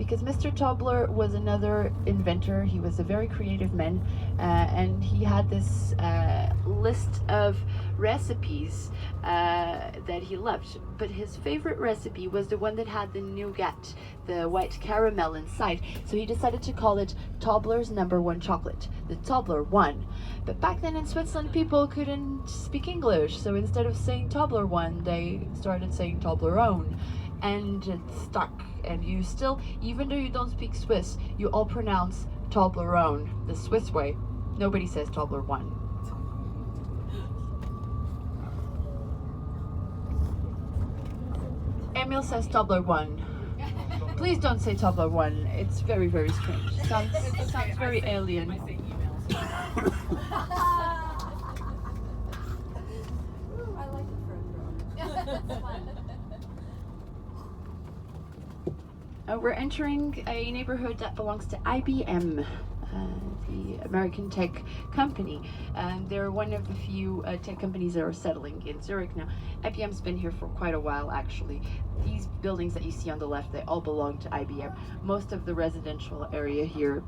because Mr. Tobler was another inventor. He was a very creative man, and he had this list of recipes that he loved. But his favorite recipe was the one that had the nougat, the white caramel inside. So he decided to call it Tobler's #1 chocolate, the Tobler 1. But back then in Switzerland, people couldn't speak English, so instead of saying Tobler 1, they started saying Toblerone, and it stuck. And you still, even though you don't speak Swiss, you all pronounce Toblerone the Swiss way. Nobody says Tobler 1. Emil says Tobler 1. Please don't say Tobler 1. It's very, very strange. Sounds very alien. I say emails. I like it for a throw. We're entering a neighborhood that belongs to IBM, the American tech company. They're one of the few tech companies that are settling in Zurich now. IBM's been here for quite a while, actually. These buildings that you see on the left, they all belong to IBM. Most of the residential area here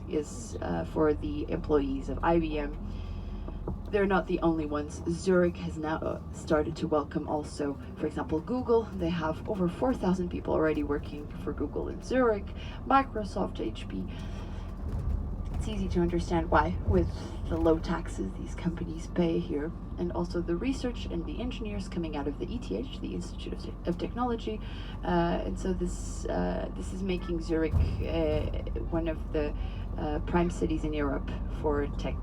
is for the employees of IBM. They're not the only ones. Zurich has now started to welcome also, for example, Google. They have over 4,000 people already working for Google in Zurich, Microsoft, HP. It's easy to understand why, with the low taxes these companies pay here, and also the research and the engineers coming out of the ETH, the Institute of Technology, and so this is making Zurich one of the prime cities in Europe for tech.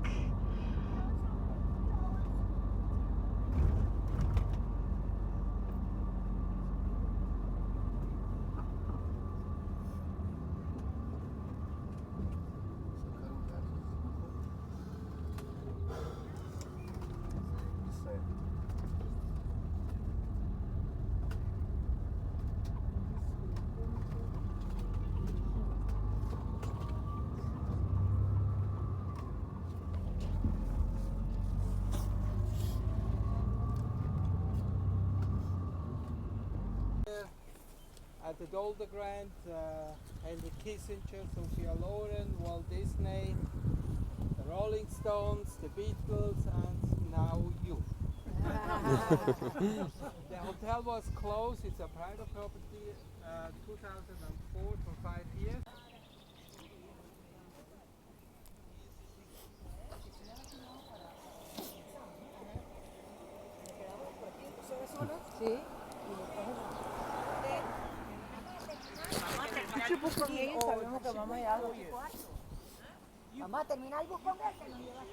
At the Dolder Grant, Henry Kissinger, Sophia Loren, Walt Disney, the Rolling Stones, the Beatles, and now you. The hotel was closed, it's a private property, 2004 for 5 years. Sí. Sabemos que vamos a ir a algo. Vamos a terminar el bus con él que nos lleva.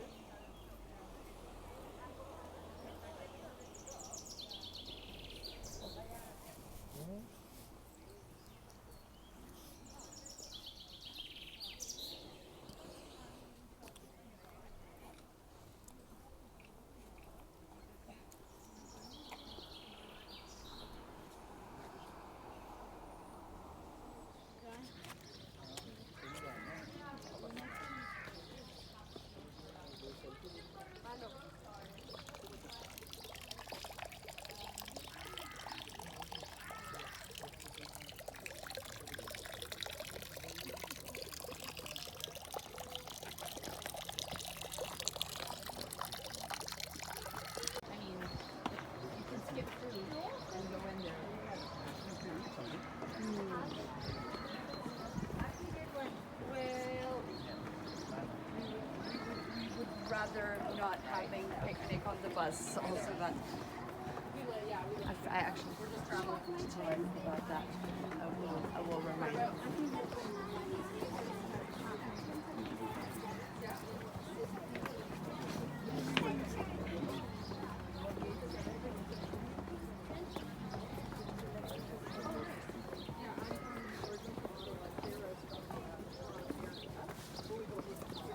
Rather not having picnic on the bus, also that I actually traveled to learn about that. I will remind you.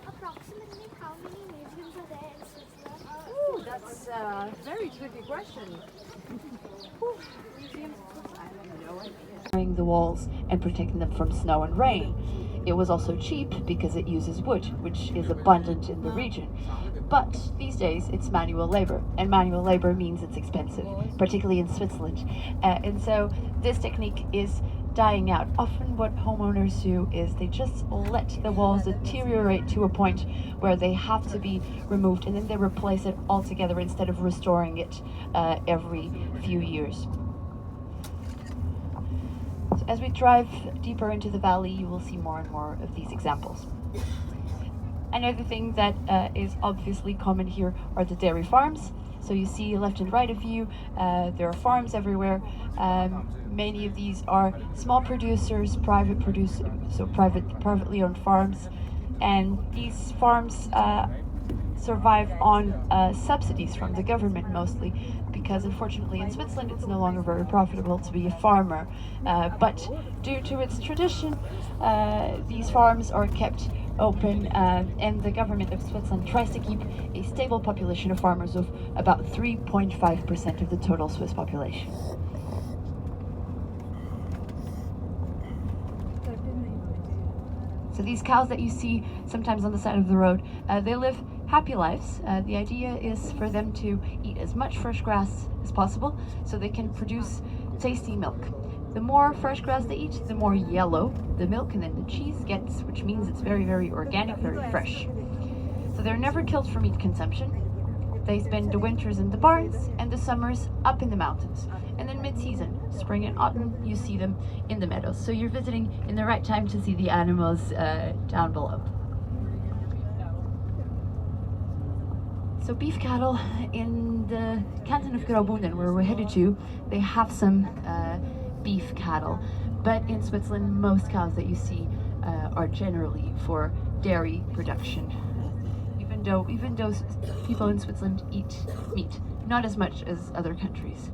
Approximately how many museums are there in Switzerland? Ooh, that's a very tricky question. Museums, I have no idea. The walls and protecting them from snow and rain. It was also cheap because it uses wood, which is abundant in the region. But these days it's manual labor, and manual labor means it's expensive, particularly in Switzerland. And so this technique is dying out. Often what homeowners do is they just let the walls deteriorate to a point where they have to be removed, and then they replace it altogether instead of restoring it every few years. So as we drive deeper into the valley, you will see more and more of these examples. Another thing that is obviously common here are the dairy farms. So you see left and right of you, there are farms everywhere. Many of these are small producers, privately owned farms, and these farms survive on subsidies from the government mostly, because unfortunately in Switzerland it's no longer very profitable to be a farmer. But due to its tradition, these farms are kept open, and the government of Switzerland tries to keep a stable population of farmers of about 3.5% of the total Swiss population. So these cows that you see sometimes on the side of the road, they live happy lives. The idea is for them to eat as much fresh grass as possible so they can produce tasty milk. The more fresh grass they eat, the more yellow the milk and then the cheese gets, which means it's very, very organic, very fresh. So they're never killed for meat consumption. They spend the winters in the barns and the summers up in the mountains. And then mid-season, spring and autumn, you see them in the meadows. So you're visiting in the right time to see the animals down below. So beef cattle in the canton of Graubünden, where we're headed to, they have some beef cattle. But in Switzerland, most cows that you see are generally for dairy production. Even though people in Switzerland eat meat, not as much as other countries.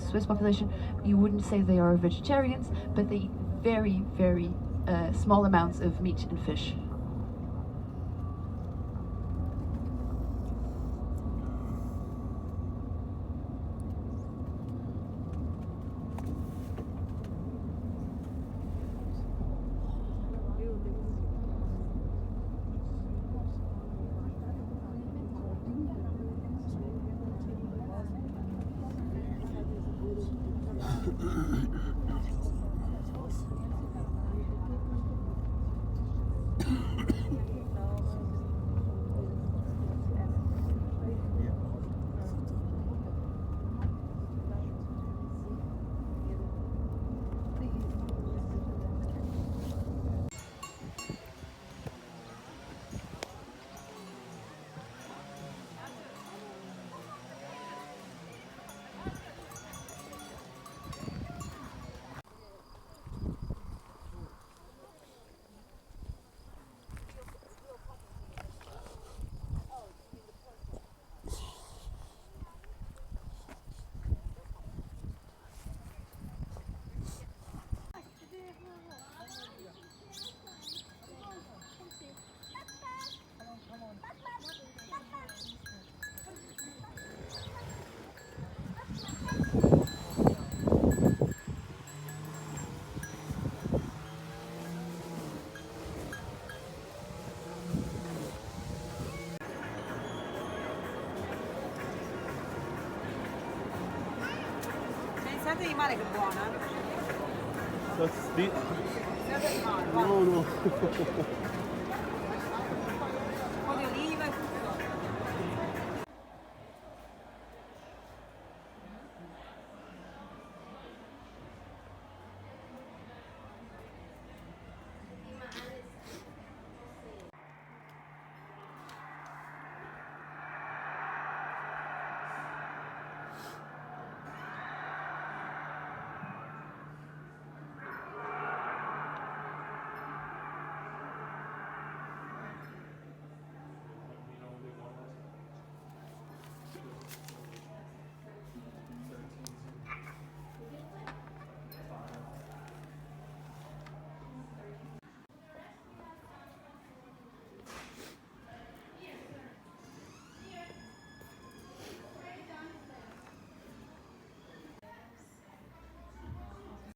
Swiss population, you wouldn't say they are vegetarians, but they eat very, very small amounts of meat and fish. Pensate di mare che è buona. No, no.